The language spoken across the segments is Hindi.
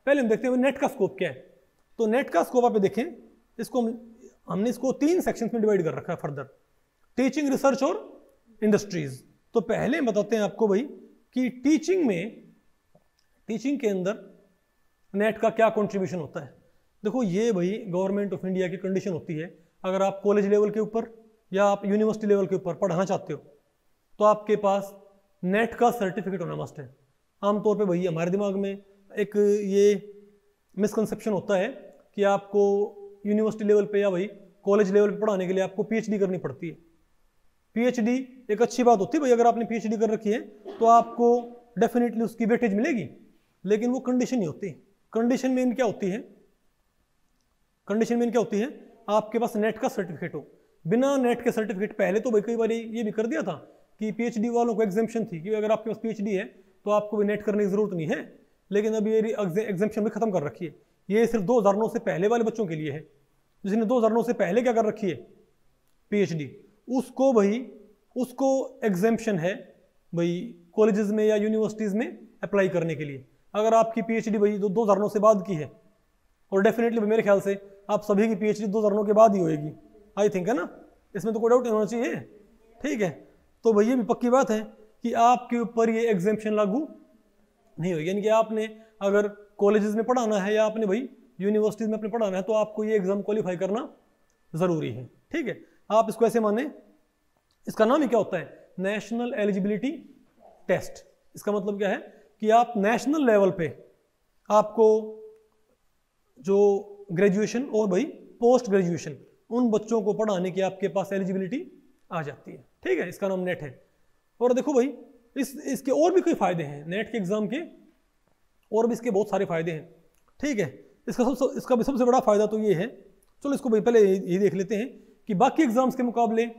पहले हम देखते हैं नेट का स्कोप क्या है। तो नेट का स्कोप आप देखें, इसको हमने इसको 3 सेक्शंस में डिवाइड कर रखा है फर्दर, टीचिंग, रिसर्च और इंडस्ट्रीज। तो पहले बताते हैं आपको भाई कि टीचिंग के अंदर नेट का क्या कंट्रीब्यूशन होता है। देखो ये भाई गवर्नमेंट ऑफ इंडिया की कंडीशन होती है, अगर आप कॉलेज लेवल के ऊपर या आप यूनिवर्सिटी लेवल के ऊपर पढ़ाना चाहते हो तो आपके पास नेट का सर्टिफिकेट होना मस्ट है। आमतौर पे भाई हमारे दिमाग में एक ये मिसकंसेप्शन होता है कि आपको यूनिवर्सिटी लेवल पे या भाई कॉलेज लेवल पे पढ़ाने के लिए आपको पीएचडी करनी पड़ती है। पीएचडी एक अच्छी बात होती है भाई, अगर आपने पीएचडी कर रखी है तो आपको डेफिनेटली उसकी वेटेज मिलेगी, लेकिन वो कंडीशन नहीं होती। कंडीशन मेन क्या होती है, आपके पास नेट का सर्टिफिकेट हो। बिना नेट के सर्टिफिकेट, पहले तो भाई कई बार ये भी कर दिया था कि पीएचडी वालों को एग्जेम्पशन थी कि अगर आपके पास पीएचडी है तो आपको भी नेट करने की जरूरत नहीं है, लेकिन अभी ये एग्जेम्पशन भी खत्म कर रखी है। ये सिर्फ 2009 से पहले वाले बच्चों के लिए है। जिसने 2009 से पहले क्या कर रखी है पीएचडी, उसको एग्जेम्पशन है भाई कॉलेजेस में या यूनिवर्सिटीज में अप्लाई करने के लिए। अगर आपकी पीएचडी भाई 2009 से बाद की है, और डेफिनेटली मेरे ख्याल से आप सभी की पीएचडी 2009 के बाद ही होएगी, आई थिंक, है ना, इसमें तो कोई डाउट नहीं होना चाहिए। ठीक है, तो भाई ये भी पक्की बात है कि आपके ऊपर ये एग्जेम्पशन लागू नहीं होगी। यानी कि आपने अगर कॉलेजेस में पढ़ाना है या आपने भाई यूनिवर्सिटीज में अपने पढ़ाना है तो आपको ये एग्जाम क्वालिफाई करना जरूरी है। ठीक है, आप इसको ऐसे माने, इसका नाम ही क्या होता है, नेशनल एलिजिबिलिटी टेस्ट। इसका मतलब क्या है कि आप नेशनल लेवल पे आपको जो ग्रेजुएशन और भाई पोस्ट ग्रेजुएशन उन बच्चों को पढ़ाने की आपके पास एलिजिबिलिटी आ जाती है। ठीक है, इसका नाम नेट है। और देखो भाई इसके और भी कई फायदे हैं, नेट के एग्जाम के और भी इसके बहुत सारे फायदे हैं। ठीक है, इसका भी सबसे बड़ा फायदा तो ये है, चलो इसको भाई पहले ये देख लेते हैं कि बाकी एग्जाम्स के मुकाबले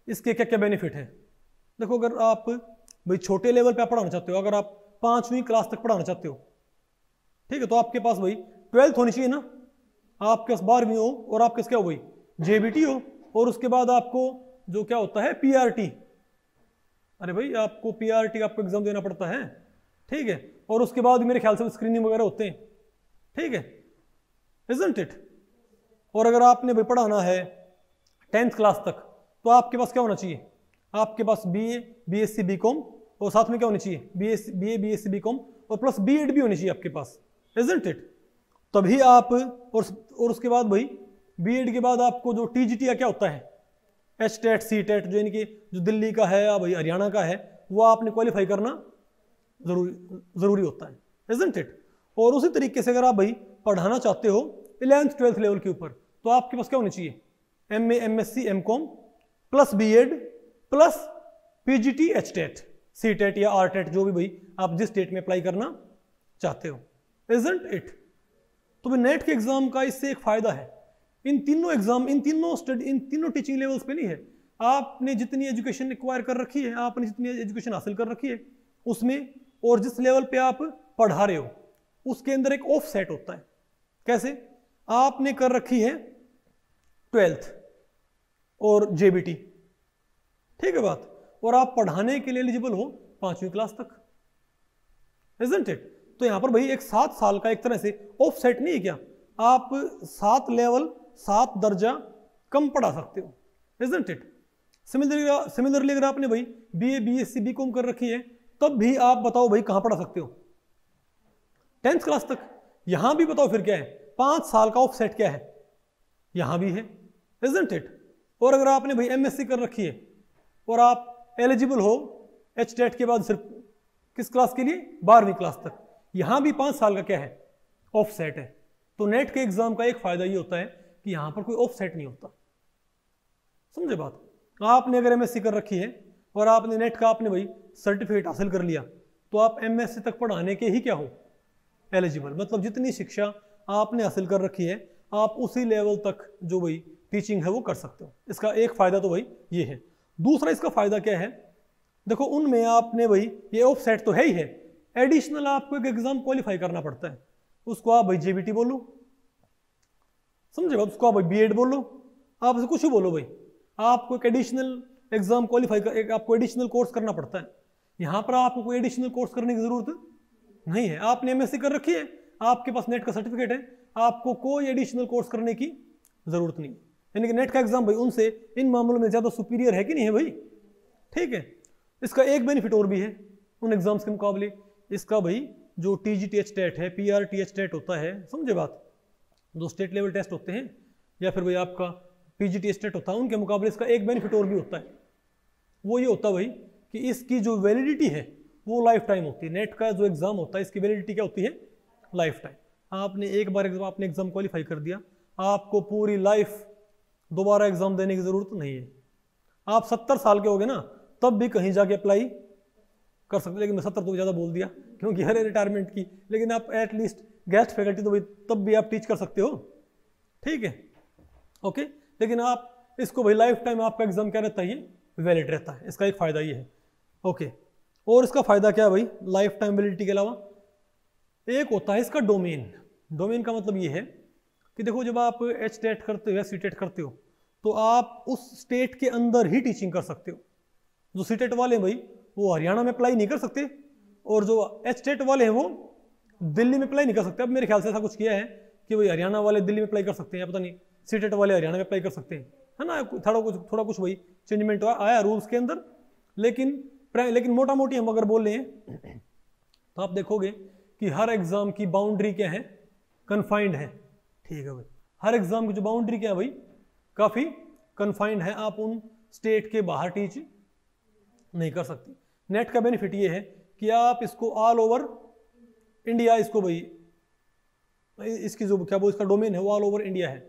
इसके क्या क्या बेनिफिट है। देखो अगर आप भाई छोटे लेवल पे आप पढ़ाना चाहते हो, अगर आप 5वीं क्लास तक पढ़ाना चाहते हो, ठीक है, तो आपके पास भाई 12th होनी चाहिए ना, आपके पास 12वीं हो और आपके पास क्या हो भाई जेबीटी हो, और उसके बाद आपको जो क्या होता है पीआरटी। अरे भाई आपको पीआरटी आपको एग्जाम देना पड़ता है। ठीक है, और उसके बाद मेरे ख्याल से स्क्रीनिंग वगैरह होते हैं। ठीक है, इजंट इट। और अगर आपने भाई पढ़ाना है 10th क्लास तक तो आपके पास क्या होना चाहिए, आपके पास बीए, बीएससी, बीकॉम, और साथ में क्या होनी चाहिए बीए, बीएससी, बीकॉम और प्लस बीएड भी होनी चाहिए आपके पास, इजंट इट। तभी आप और उसके बाद भाई बीएड के बाद आपको जो टीजीटी क्या होता है, एचटेट, सीटेट, जो इनकी जो दिल्ली का है या भाई हरियाणा का है, वो आपने क्वालिफाई करना जरूरी होता है, इजंट इट। और उसी तरीके से अगर आप भाई पढ़ाना चाहते हो 11th 12th लेवल के ऊपर तो आपके पास क्या होनी चाहिए, MA, MSc, MCom plus BEd plus PGT, HTET, CTET या आरटेट, जो भी भाई आप जिस स्टेट में अप्लाई करना चाहते हो, इजंट इट। तो भाई नेट के एग्जाम का इससे एक फायदा है, इन तीनों टीचिंग लेवल्स पे नहीं है। आपने जितनी एजुकेशन एक्वायर कर रखी है, आपने जितनी एजुकेशन हासिल कर रखी है उसमें, और जिस लेवल पे आप पढ़ा रहे हो उसके अंदर एक ऑफ सेट होता है। कैसे, आपने कर रखी है 12th और जेबीटी, ठीक है बात, और आप पढ़ाने के लिए एलिजिबल हो 5वीं क्लास तक, इजंट इट। तो यहां पर भाई एक 7 साल का एक तरह से ऑफ सेट नहीं है क्या, आप 7 लेवल 7 दर्जा कम पढ़ा सकते हो, इजंट इट। सिमिलरली अगर आपने भाई बीए, बीएससी, बीकॉम कर रखी है तब भी आप बताओ भाई कहां पढ़ा सकते हो, 10th क्लास तक। यहां भी बताओ फिर क्या है, 5 साल का ऑफ सेट क्या है, यहां भी है, इजंट इट। और अगर आपने भाई एमएससी कर रखी है और आप एलिजिबल हो एचटेट के बाद सिर्फ किस क्लास के लिए, 12वीं क्लास तक, यहां भी 5 साल का क्या है ऑफ सेट है। तो नेट के एग्जाम का एक फायदा ये होता है कि यहां पर कोई ऑफ सेट नहीं होता, समझे बात। आपने अगर एमएससी कर रखी है और आपने नेट का आपने भाई सर्टिफिकेट हासिल कर लिया तो आप एमएससी तक पढ़ाने के ही क्या हो एलिजिबल, मतलब जितनी शिक्षा आपने हासिल कर रखी है आप उसी लेवल तक जो भाई टीचिंग है वो कर सकते हो। इसका एक फायदा तो भाई ये है। दूसरा इसका फायदा क्या है, देखो उनमें आपने भाई ये ऑफ सेट तो है ही है, एडिशनल आपको एक एग्जाम क्वालिफाई करना पड़ता है, उसको आप भाई जेबीटी बोलो, समझे बात, उसको आप भाई बीएड बोलो, आप उसे कुछ भी बोलो भाई, आपको एक एडिशनल एग्जाम क्वालिफाई कर, एक आपको एडिशनल कोर्स करना पड़ता है। यहां पर आपको कोई एडिशनल कोर्स करने की जरूरत नहीं है, आपने एमएससी कर रखी है, आपके पास नेट का सर्टिफिकेट है, आपको कोई एडिशनल कोर्स करने की जरूरत नहीं। यानी कि नेट का एग्जाम भाई उनसे इन मामलों में ज़्यादा सुपीरियर है कि नहीं है भाई, ठीक है। इसका एक बेनिफिट और भी है उन एग्जाम्स के मुकाबले, इसका भाई जो TGTH टेट है, PRTH टेट होता है, समझे बात, जो स्टेट लेवल टेस्ट होते हैं, या फिर भाई आपका PGTH टेट होता है, उनके मुकाबले इसका एक बेनिफिट और भी होता है। वो ये होता है भाई कि इसकी जो वैलिडिटी है वो लाइफ टाइम होती है। नेट का जो एग्जाम होता है इसकी वैलिडिटी क्या होती है, लाइफ टाइम। आपने एक बार आपने एग्जाम क्वालिफाई कर दिया, आपको पूरी लाइफ दोबारा एग्जाम देने की जरूरत नहीं है। आप 70 साल के हो गए ना, तब भी कहीं जाके अप्लाई कर सकते, लेकिन मैं 70 तो ज़्यादा बोल दिया क्योंकि हर रिटायरमेंट की, लेकिन आप एटलीस्ट गेस्ट फैकल्टी तो भाई तब भी आप टीच कर सकते हो, ठीक है, ओके। लेकिन आप इसको भाई लाइफ टाइम आपका एग्जाम क्या रहता है, वैलिड रहता है। इसका एक फ़ायदा ये है, ओके। और इसका फ़ायदा क्या है भाई, लाइफ टाइम वैलिडिटी के अलावा एक होता है इसका डोमेन। डोमेन का मतलब ये है कि देखो जब आप HTET करते हो या CTET करते हो तो आप उस स्टेट के अंदर ही टीचिंग कर सकते हो। जो CTET वाले हैं भाई वो हरियाणा में अप्लाई नहीं कर सकते, और जो HTET वाले हैं वो दिल्ली में अप्लाई नहीं कर सकते। अब मेरे ख्याल से ऐसा कुछ किया है कि भाई हरियाणा वाले दिल्ली में अप्लाई कर सकते हैं, या पता नहीं CTET वाले हरियाणा में अप्लाई कर सकते हैं, है ना। थोड़ा कुछ भाई चेंजमेंट आया रूल्स के अंदर, लेकिन मोटा मोटी हम अगर बोल रहे हैं तो आप देखोगे कि हर एग्जाम की बाउंड्री क्या है, कन्फाइंड है, ठीक है भाई। हर एग्जाम की जो बाउंड्री क्या है भाई, काफ़ी कन्फाइंड है, आप उन स्टेट के बाहर टीच नहीं कर सकते। नेट का बेनिफिट ये है कि आप इसको ऑल ओवर इंडिया, इसको भाई इसकी जो क्या वो इसका डोमेन है वो ऑल ओवर इंडिया है।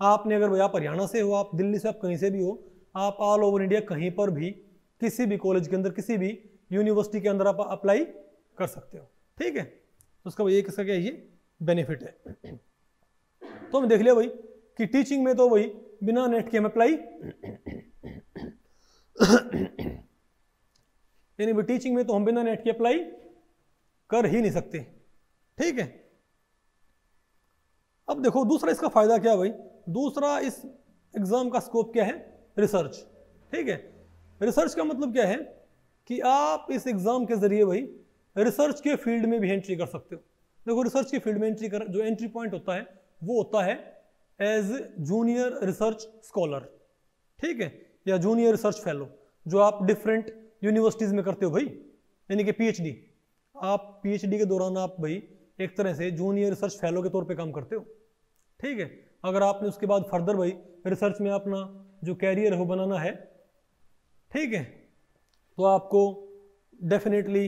आपने अगर भाई आप हरियाणा से हो, आप दिल्ली से, आप कहीं से भी हो, आप ऑल ओवर इंडिया कहीं पर भी किसी भी कॉलेज के अंदर, किसी भी यूनिवर्सिटी के अंदर आप अप्लाई कर सकते हो, ठीक है। तो उसका भाई एक इसका क्या है, ये बेनिफिट है। तो हम देख लिया भाई कि टीचिंग में तो भाई बिना नेट के हम अप्लाई यानी भाई टीचिंग में तो हम बिना नेट के अप्लाई कर ही नहीं सकते, ठीक है। अब देखो दूसरा इसका फायदा क्या है भाई, दूसरा इस एग्जाम का स्कोप क्या है, रिसर्च, ठीक है। रिसर्च का मतलब क्या है कि आप इस एग्जाम के जरिए भाई रिसर्च के फील्ड में भी एंट्री कर सकते हो। देखो रिसर्च के फील्ड में जो एंट्री पॉइंट होता है वो होता है एज जूनियर रिसर्च स्कॉलर, ठीक है, या जूनियर रिसर्च फेलो, जो आप डिफरेंट यूनिवर्सिटीज में करते हो भाई, यानी कि PhD। आप PhD के दौरान आप भाई एक तरह से जूनियर रिसर्च फेलो के तौर पे काम करते हो, ठीक है। अगर आपने उसके बाद फर्दर भाई रिसर्च में अपना जो कैरियर है वो बनाना है, ठीक है, तो आपको डेफिनेटली,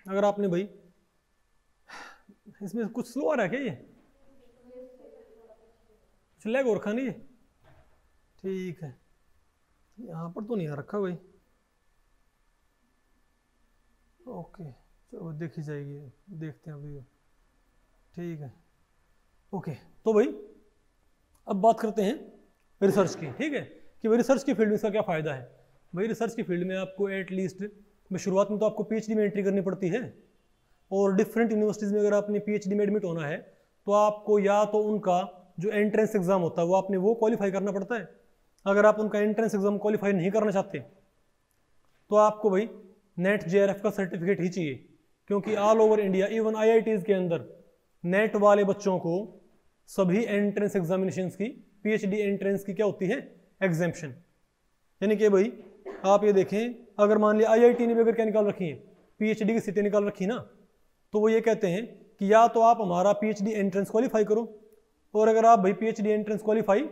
अगर आपने भाई इसमें कुछ स्लो आ रहा है क्या, ये लैग और खानी है, ठीक है, यहाँ पर तो नहीं आ रखा भाई, ओके चलो देखी जाएगी, देखते हैं अभी, ठीक है, ओके। तो भाई अब बात करते हैं रिसर्च की, ठीक है, कि भाई रिसर्च की फील्ड में इसका क्या फ़ायदा है। भाई रिसर्च की फील्ड में आपको एटलीस्ट शुरुआत में तो आपको PhD में एंट्री करनी पड़ती है, और डिफरेंट यूनिवर्सिटीज़ में अगर आपने PhD में एडमिट होना है तो आपको या तो उनका जो एंट्रेंस एग्ज़ाम होता है वो आपने वो क्वालिफाई करना पड़ता है। अगर आप उनका एंट्रेंस एग्ज़ाम क्वालिफाई नहीं करना चाहते तो आपको भाई नेट JRF का सर्टिफिकेट ही चाहिए, क्योंकि all over India even IITs के अंदर नेट वाले बच्चों को सभी एंट्रेंस एग्जामिनेशंस की, PhD एंट्रेंस की क्या होती है, एग्जेम्पशन। यानी कि भाई आप ये देखें, अगर मान लिया IIT ने भी अगर क्या निकाल रखी है, PhD की सीटें निकाल रखी ना, तो वो ये कहते हैं कि या तो आप हमारा PhD एंट्रेंस क्वालिफाई करो, और अगर आप भाई PhD एंट्रेंस क्वालिफाई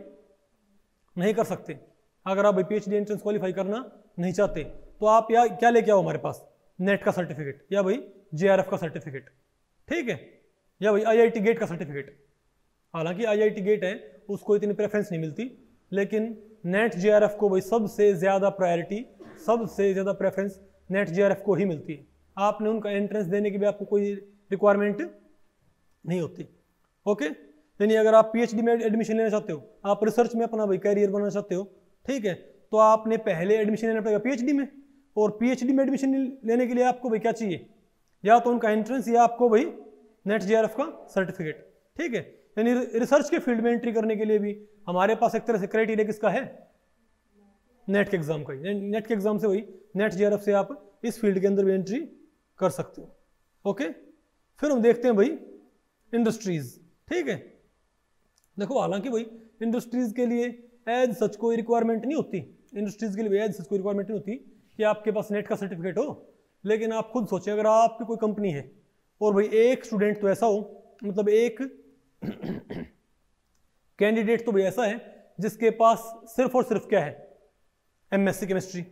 नहीं कर सकते, अगर आप भाई PhD एंट्रेंस क्वालिफाई करना नहीं चाहते, तो आप या क्या लेके आओ हमारे पास, नेट का सर्टिफिकेट, या भाई JRF का सर्टिफिकेट, ठीक है, या भाई IIT गेट का सर्टिफिकेट। हालांकि IIT गेट है उसको इतनी प्रेफरेंस नहीं मिलती, लेकिन नेट JRF को भाई सबसे ज़्यादा प्रायोरिटी, सबसे ज़्यादा प्रेफरेंस नेट JRF को ही मिलती है। आपने उनका एंट्रेंस देने की भी आपको कोई रिक्वायरमेंट नहीं होती, ओके। यानी अगर आप PhD में एडमिशन लेना चाहते हो, आप रिसर्च में अपना भाई कैरियर बनाना चाहते हो, ठीक है, तो आपने पहले एडमिशन लेना पड़ेगा PhD में, और PhD में एडमिशन लेने के लिए आपको भाई क्या चाहिए, या तो उनका एंट्रेंस या आपको भाई नेट JRF का सर्टिफिकेट, ठीक है। यानी रिसर्च के फील्ड में एंट्री करने के लिए भी हमारे पास एक तरह से क्राइटेरिया किसका है, नेट के एग्जाम का ही। नेट के एग्जाम से वही नेट JRF से आप इस फील्ड के अंदर भी एंट्री कर सकते हो, ओके। फिर हम देखते हैं भाई इंडस्ट्रीज, ठीक है। देखो हालांकि भाई इंडस्ट्रीज के लिए एज सच कोई रिक्वायरमेंट नहीं होती, इंडस्ट्रीज के लिए एज सच कोई रिक्वायरमेंट नहीं होती कि आपके पास नेट का सर्टिफिकेट हो। लेकिन आप खुद सोचें, अगर आपकी कोई कंपनी है और भाई एक स्टूडेंट तो ऐसा हो, मतलब एक कैंडिडेट तो भाई ऐसा है जिसके पास सिर्फ और सिर्फ क्या है, एमएससी केमिस्ट्री,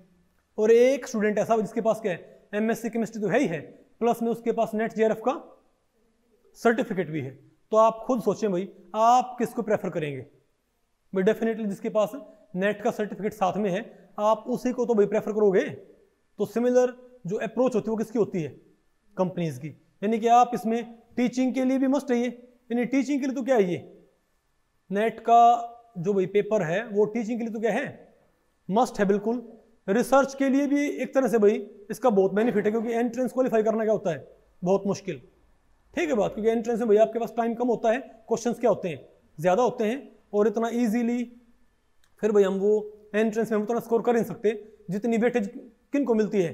और एक स्टूडेंट ऐसा हो जिसके पास क्या है, एमएससी केमिस्ट्री तो है ही है, प्लस में उसके पास नेट जेआरएफ का सर्टिफिकेट भी है। तो आप खुद सोचें भाई आप किसको प्रेफर करेंगे। भाई डेफिनेटली जिसके पास नेट का सर्टिफिकेट साथ में है आप उसी को तो भाई प्रेफर करोगे। तो सिमिलर जो अप्रोच होती है वो किसकी होती है, कंपनीज की। यानी कि आप इसमें टीचिंग के लिए भी मस्ट है ये, यानी टीचिंग के लिए तो क्या है, ये नेट का जो भाई पेपर है वो टीचिंग के लिए तो क्या है, मस्ट है बिल्कुल। रिसर्च के लिए भी एक तरह से भाई इसका बहुत बेनिफिट है, क्योंकि एंट्रेंस क्वालिफाई करना क्या होता है, बहुत मुश्किल, ठीक है बात। क्योंकि एंट्रेंस में भाई आपके पास टाइम कम होता है, क्वेश्चंस क्या होते हैं, ज़्यादा होते हैं, और इतना ईजीली फिर भाई हम वो एंट्रेंस में हम उतना स्कोर कर नहीं सकते जितनी वेटेज किन को मिलती है,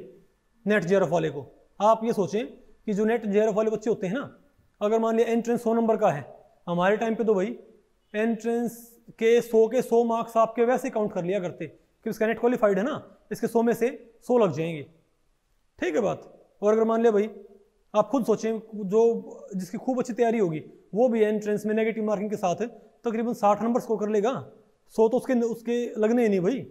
नेट जेआरएफ वाले को। आप ये सोचें कि जो नेट जेआरएफ वाले बच्चे होते हैं ना, अगर मान लिया एंट्रेंस 100 नंबर का है, हमारे टाइम पे तो भाई एंट्रेंस के 100 मार्क्स आपके वैसे काउंट कर लिया करते कि इसका नेट क्वालिफाइड है ना, इसके 100 में से 100 लग जाएंगे, ठीक है बात। और अगर मान लिया भाई आप खुद सोचें, जो जिसकी खूब अच्छी तैयारी होगी वो भी एंट्रेंस में नेगेटिव मार्किंग के साथ तकरीबन 60 नंबर स्कोर कर लेगा, 100 तो उसके लगने ही नहीं भाई,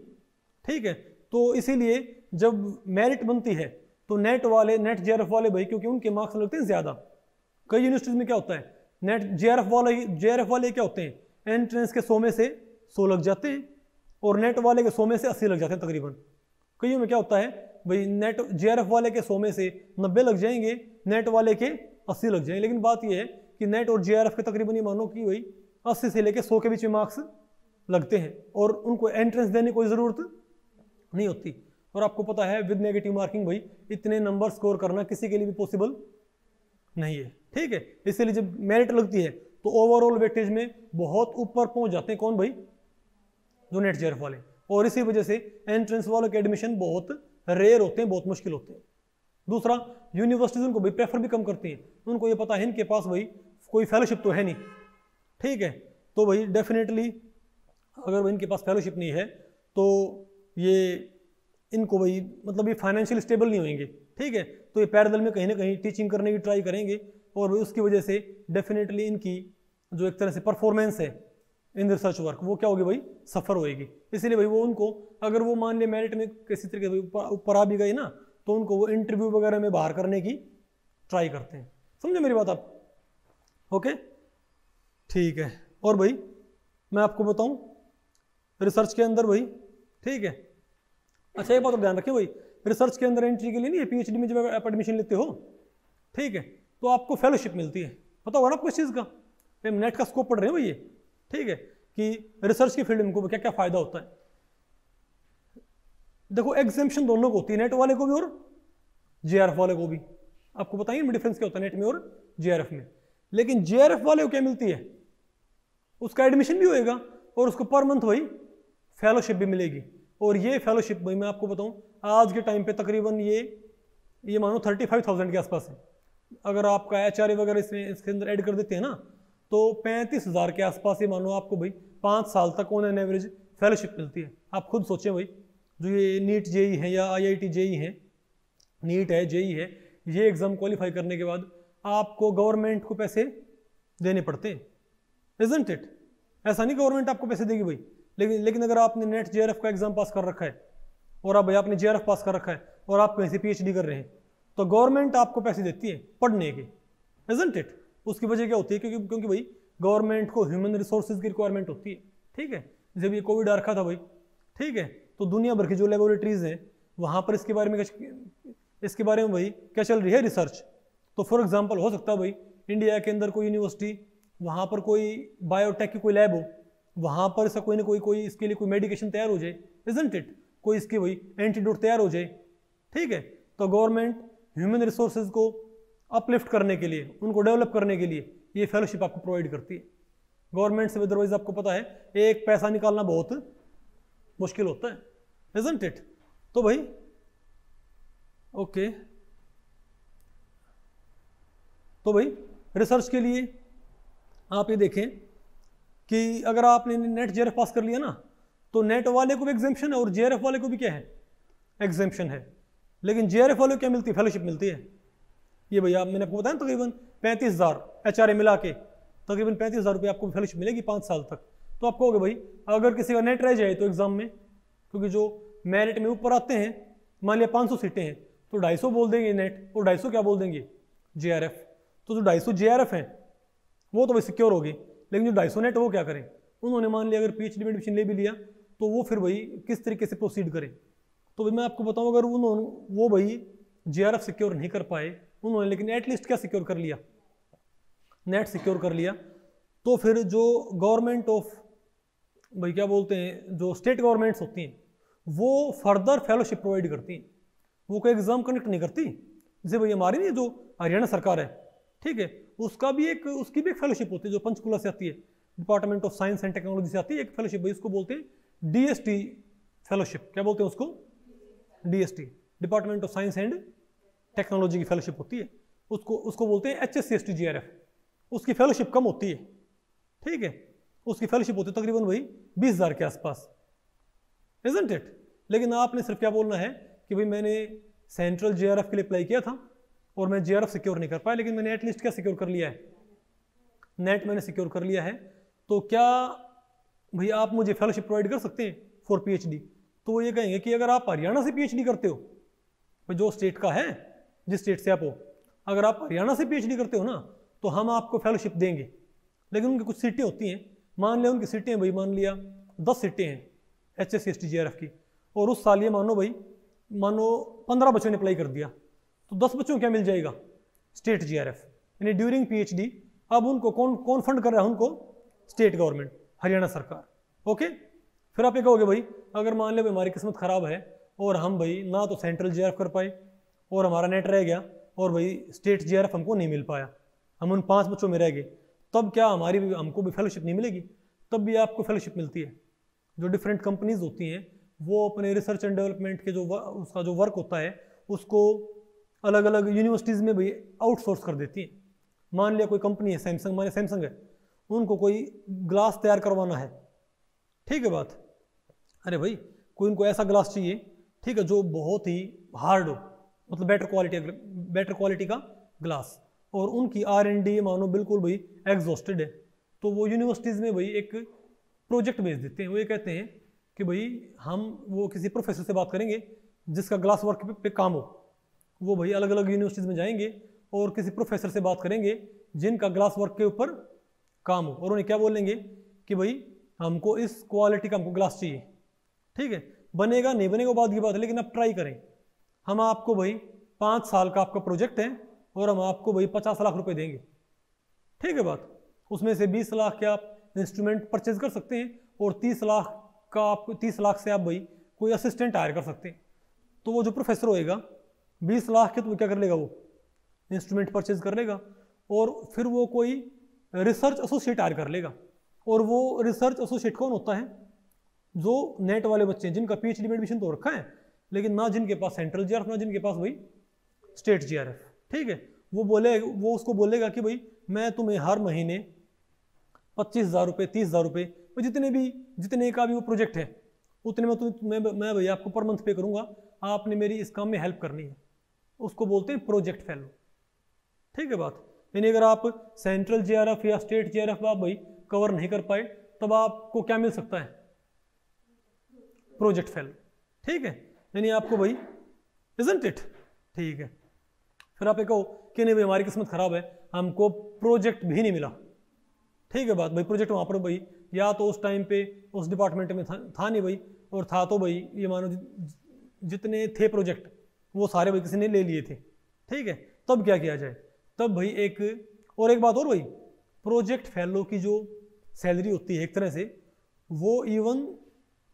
ठीक है। तो इसीलिए जब मेरिट बनती है तो नेट जेआरएफ वाले भाई, क्योंकि उनके मार्क्स लगते हैं ज़्यादा। कई यूनिवर्सिटीज में क्या होता है, नेट जेआरएफ वाले क्या होते हैं, एंट्रेंस के 100 में से 100 लग जाते हैं, और नेट वाले के 100 में से 80 लग जाते हैं तकरीबन। कईयों में क्या होता है भाई, नेट जेआरएफ वाले के 100 में से 90 लग जाएंगे, नेट वाले के 80 लग जाएंगे। लेकिन बात यह है कि नेट और जेआरएफ के तकरीबन ये मानो कि भाई 80 से लेकर 100 के बीच में मार्क्स लगते हैं, और उनको एंट्रेंस देने की कोई ज़रूरत नहीं होती। और आपको पता है विद नेगेटिव मार्किंग भाई इतने नंबर स्कोर करना किसी के लिए भी पॉसिबल नहीं है, ठीक है। इसलिए जब मेरिट लगती है तो ओवरऑल वेटेज में बहुत ऊपर पहुंच जाते हैं कौन भाई, जो नेट जेआरएफ वाले। और इसी वजह से एंट्रेंस वालों के एडमिशन बहुत रेयर होते हैं, बहुत मुश्किल होते हैं। दूसरा, यूनिवर्सिटीज उनको भाई प्रेफर भी कम करती हैं, उनको ये पता है इनके पास भाई कोई फेलोशिप तो है नहीं, ठीक है। तो भाई डेफिनेटली अगर इनके पास फेलोशिप नहीं है तो ये इनको भाई मतलब ये फाइनेंशियल स्टेबल नहीं होंगे, ठीक है। तो ये पैरेलल में कहीं ना कहीं टीचिंग करने की ट्राई करेंगे, और उसकी वजह से डेफिनेटली इनकी जो एक तरह से परफॉर्मेंस है इन रिसर्च वर्क वो क्या होगी भाई, सफ़र होएगी। इसीलिए भाई वो उनको अगर वो मान ले मेरिट में किसी तरीके से ऊपर आ भी गए ना, तो उनको वो इंटरव्यू वगैरह में बाहर करने की ट्राई करते हैं। समझे मेरी बात आप, ओके ठीक है। और भाई मैं आपको बताऊं रिसर्च के अंदर भाई, ठीक है, अच्छा एक बात और ध्यान रखें भाई, रिसर्च के अंदर एंट्री के लिए नहीं है, पीएचडी में जब आप एडमिशन लेते हो, ठीक है, तो आपको फेलोशिप मिलती है। पता होगा ना आपको इस चीज़ का, नेट का स्कोप पढ़ रहे हैं भाई ये, ठीक है, कि रिसर्च की फील्ड में को क्या क्या फायदा होता है। देखो एग्जेम्पशन दोनों को होती है, नेट वाले को भी और जेआरएफ वाले को भी। आपको बताइए डिफरेंस क्या होता है नेट में और जेआरएफ में। लेकिन जेआरएफ वाले को क्या मिलती है, उसका एडमिशन भी होएगा और उसको पर मंथ भाई फेलोशिप भी मिलेगी। और ये फेलोशिप भाई मैं आपको बताऊं आज के टाइम पे तकरीबन ये मानो 35,000 के आसपास है। अगर आपका एचआरए वगैरह इसके अंदर ऐड कर देते हैं ना, तो 35,000 के आसपास ये मानो आपको भाई 5 साल तक ऑन एन एवरेज फेलोशिप मिलती है। आप खुद सोचें भाई, जो ये नीट जेई है या आईआईटी जेई है, नीट है जेई है, ये एग्ज़ाम क्वालिफाई करने के बाद आपको गवर्नमेंट को पैसे देने पड़ते हैं, इजंट इट। ऐसा नहीं गवर्नमेंट आपको पैसे देगी भाई, लेकिन अगर आपने नेट जेआरएफ का एग्जाम पास कर रखा है और आप भाई आपने जेआरएफ पास कर रखा है और आप कहीं से पीएचडी कर रहे हैं, तो गवर्नमेंट आपको पैसे देती है पढ़ने के, इजंट इट। उसकी वजह क्या होती है, क्योंकि भाई गवर्नमेंट को ह्यूमन रिसोर्सेज की रिक्वायरमेंट होती है, ठीक है। जब ये कोविड आ रखा था भाई, ठीक है, तो दुनिया भर की जो लेबोरेटरीज हैं वहाँ पर इसके बारे में भाई क्या चल रही है, रिसर्च। तो फॉर एग्जाम्पल हो सकता है भाई इंडिया के अंदर कोई यूनिवर्सिटी, वहाँ पर कोई बायोटेक की कोई लैब हो, वहाँ पर ऐसा कोई ना कोई इसके लिए कोई मेडिकेशन तैयार हो जाए, इजंट इट, कोई इसकी भाई एंटीडोट तैयार हो जाए, ठीक है। तो गवर्नमेंट ह्यूमन रिसोर्सेज को अपलिफ्ट करने के लिए, उनको डेवलप करने के लिए ये फेलोशिप आपको प्रोवाइड करती है गवर्नमेंट से। अदरवाइज आपको पता है एक पैसा निकालना बहुत मुश्किल होता है, इजंट इट। तो भाई ओके, तो भाई रिसर्च के लिए आप ये देखें कि अगर आपने नेट जेआरएफ पास कर लिया ना, तो नेट वाले को भी एग्जाम्पशन है और जेआरएफ वाले को भी क्या है, एग्जाम्पशन है। लेकिन जेआरएफ वाले को क्या मिलती है, फेलोशिप मिलती है। ये भैया मैंने आपको बताया तकरीबन 35,000 HRA मिला के तकरीबन 35,000 रुपये आपको फेलोशिप मिलेगी 5 साल तक। तो आप कहोगे भाई अगर किसी का नेट रह जाए तो एग्जाम में, क्योंकि जो मेरिट में ऊपर आते हैं, मान लिया 500 सीटें हैं तो 250 बोल देंगे नेट और 250 क्या बोल देंगे, जेआरएफ। तो जो 250 जेआरएफ हैं वो तो भाई सिक्योर होगी, लेकिन जो 250 नेट वो क्या करें, उन्होंने मान लिया अगर PhD में एडमिशन ले भी लिया तो वो फिर भाई किस तरीके से प्रोसीड करें। तो भाई मैं आपको बताऊं, अगर उन्होंने वो भाई जेआरएफ सिक्योर नहीं कर पाए उन्होंने, लेकिन एटलीस्ट क्या सिक्योर कर लिया, नेट सिक्योर कर लिया, तो फिर जो गवर्नमेंट ऑफ भाई क्या बोलते हैं, जो स्टेट गवर्नमेंट्स होती हैं वो फर्दर फेलोशिप प्रोवाइड करती हैं, वो कोई एग्जाम कंडक्ट नहीं करती। जैसे भाई हमारी नहीं जो हरियाणा सरकार है, ठीक है, उसकी भी एक फेलोशिप होती है जो पंचकुला से आती है, department of science and technology से आती है एक फेलोशिप, भाई उसको बोलते हैं DST फेलोशिप। क्या बोलते हैं उसको, DST, department of science and technology की फेलोशिप होती है। उसको बोलते हैं HSC/ST GRF। उसकी फेलोशिप कम होती है, ठीक है, उसकी फेलोशिप होती है तकरीबन भाई 20,000 के आसपास, इजंट इट। लेकिन आपने सिर्फ क्या बोलना है कि भाई मैंने सेंट्रल JRF के लिए अप्लाई किया था और मैं JRF सिक्योर नहीं कर पाया, लेकिन मैंने एटलीस्ट क्या सिक्योर कर लिया है, नेट मैंने सिक्योर कर लिया है, तो क्या भाई आप मुझे फेलोशिप प्रोवाइड कर सकते हैं फॉर PhD। तो वो ये कहेंगे कि अगर आप हरियाणा से PhD करते हो, भाई जो स्टेट का है, जिस स्टेट से आप हो, अगर आप हरियाणा से PhD करते हो ना तो हम आपको फेलोशिप देंगे। लेकिन उनकी कुछ सीटें होती हैं, मान लिया उनकी सीटें भाई मान लिया 10 सीटें हैं HSC/ST GRF की, और उस साल ये मानो 15 बच्चों ने अप्लाई कर दिया, तो 10 बच्चों को क्या मिल जाएगा, स्टेट GRF, यानी ड्यूरिंग PhD। अब उनको कौन फंड कर रहा है, उनको स्टेट गवर्नमेंट, हरियाणा सरकार। ओके, फिर आप ये कहोगे भाई अगर मान लिया हमारी किस्मत खराब है और हम भाई ना तो सेंट्रल JRF कर पाए और हमारा नेट रह गया और भाई स्टेट JRF हमको नहीं मिल पाया, हम उन 5 बच्चों में रह गए, तब क्या हमको भी फेलोशिप नहीं मिलेगी? तब भी आपको फेलोशिप मिलती है। जो डिफरेंट कंपनीज होती हैं वो अपने रिसर्च एंड डेवलपमेंट के उसका जो वर्क होता है उसको अलग अलग यूनिवर्सिटीज़ में भी आउटसोर्स कर देती हैं। मान लिया कोई कंपनी है सैमसंग है, उनको कोई ग्लास तैयार करवाना है, ठीक है बात, अरे भाई कोई उनको ऐसा ग्लास चाहिए, ठीक है, जो बहुत ही हार्ड हो, मतलब बेटर क्वालिटी का ग्लास, और उनकी R&D मानो बिल्कुल भाई एग्जॉस्टेड है, तो वो यूनिवर्सिटीज़ में भाई एक प्रोजेक्ट भेज देते हैं। वो ये कहते हैं कि भाई वो किसी प्रोफेसर से बात करेंगे जिसका ग्लास वर्क पे काम हो। वो भाई अलग अलग यूनिवर्सिटीज़ में जाएंगे और किसी प्रोफेसर से बात करेंगे जिनका ग्लास वर्क के ऊपर काम हो, और उन्हें क्या बोलेंगे कि भाई हमको इस क्वालिटी का हमको ग्लास चाहिए, ठीक है, बनेगा नहीं बनेगा बाद की बात है, लेकिन आप ट्राई करें। हम आपको भाई 5 साल का आपका प्रोजेक्ट है और हम आपको भाई 50 लाख रुपए देंगे, ठीक है बात, उसमें से 20 लाख के आप इंस्ट्रूमेंट परचेज कर सकते हैं और 30 लाख से आप भाई कोई असिस्टेंट हायर कर सकते हैं। तो वो जो प्रोफेसर होएगा 20 लाख के, तो वो क्या कर लेगा, वो इंस्ट्रूमेंट परचेज कर लेगा और फिर वो कोई रिसर्च एसोसिएट हायर कर लेगा। और वो रिसर्च एसोसिएट कौन होता है, जो नेट वाले बच्चे हैं जिनका PhD में एडमिशन तो रखा है, लेकिन ना जिनके पास सेंट्रल JRF ना जिनके पास भाई स्टेट JRF, ठीक है, वो उसको बोलेगा कि भाई मैं तुम्हें हर महीने 25,000 रुपये 30,000 रुपये, जितने का भी वो प्रोजेक्ट है उतने में मैं भैया आपको पर मंथ पे करूँगा, आपने मेरी इस काम में हेल्प करनी है। उसको बोलते हैं प्रोजेक्ट फेलो, ठीक है बात। यानी अगर आप सेंट्रल JRF या स्टेट JRF आप भाई कवर नहीं कर पाए, तब आपको क्या मिल सकता है, प्रोजेक्ट फेलो, ठीक है, यानी आपको भाई इजंट इट, ठीक है। फिर आप ये कहो कि नहीं भाई हमारी किस्मत खराब है, हमको प्रोजेक्ट भी नहीं मिला, ठीक है बात, भाई प्रोजेक्ट वहाँ पर भाई या तो उस टाइम पे उस डिपार्टमेंट में था नहीं भाई, और था तो भाई ये मानो जितने थे प्रोजेक्ट वो सारे भाई किसी ने ले लिए थे, ठीक है, तब क्या किया जाए, तब भाई एक बात और भाई, प्रोजेक्ट फेलो की जो सैलरी होती है एक तरह से वो इवन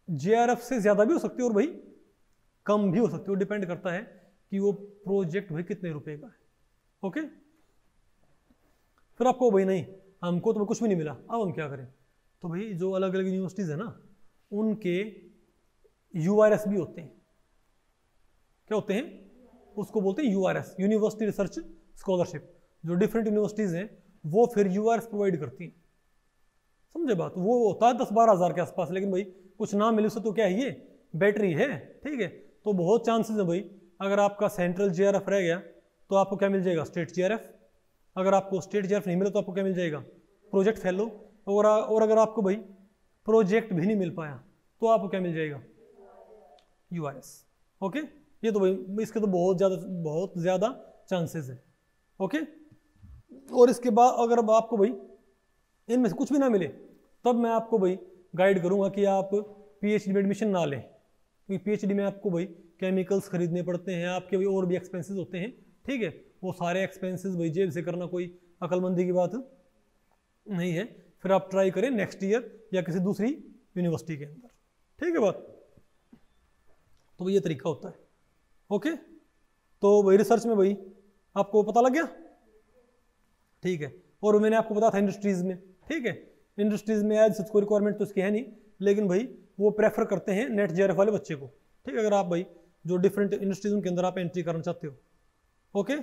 JRF से ज़्यादा भी हो सकती है और भाई कम भी हो सकती है, वो डिपेंड करता है कि वो प्रोजेक्ट भाई कितने रुपए का है, ओके। फिर आपको भाई नहीं हमको तो कुछ भी नहीं मिला, अब हम क्या करें, तो भाई जो अलग अलग यूनिवर्सिटीज़ है ना उनके URS भी होते हैं, क्या होते हैं, उसको बोलते हैं URS, यूनिवर्सिटी रिसर्च स्कॉलरशिप। जो डिफरेंट यूनिवर्सिटीज़ हैं वो फिर URS प्रोवाइड करती हैं, समझे बात। वो होता है 10-12 हज़ार के आसपास, लेकिन भाई कुछ ना मिले उसे तो क्या है, ये बैटरी है, ठीक है। तो बहुत चांसेस है भाई, अगर आपका सेंट्रल JRF रह गया तो आपको क्या मिल जाएगा, स्टेट JRF। अगर आपको स्टेट JRF नहीं मिला तो आपको क्या मिल जाएगा, प्रोजेक्ट फेलो। और अगर आपको भाई प्रोजेक्ट भी नहीं मिल पाया तो आपको क्या मिल जाएगा, URS। ओके, ये तो भाई इसके तो बहुत ज़्यादा चांसेस है। ओके, और इसके बाद अगर अब आपको भाई इनमें से कुछ भी ना मिले तब मैं आपको भाई गाइड करूंगा कि आप PhD में एडमिशन ना लें, क्योंकि PhD में आपको भाई केमिकल्स खरीदने पड़ते हैं, आपके भाई और भी एक्सपेंसेस होते हैं, ठीक है। वो सारे एक्सपेंसेस भाई जेब से करना कोई अक्लमंदी की बात नहीं है। फिर आप ट्राई करें नेक्स्ट ईयर या किसी दूसरी यूनिवर्सिटी के अंदर, ठीक है बात। तो ये तरीका होता है। ओके, तो भाई रिसर्च में भाई आपको पता लग गया, ठीक है। और मैंने आपको बताया था इंडस्ट्रीज में, ठीक है, इंडस्ट्रीज में एज कोई रिक्वायरमेंट तो इसकी है नहीं, लेकिन भाई वो प्रेफर करते हैं नेट JRF वाले बच्चे को, ठीक है। अगर आप भाई जो डिफरेंट इंडस्ट्रीज उनके अंदर आप एंट्री करना चाहते हो, ओके।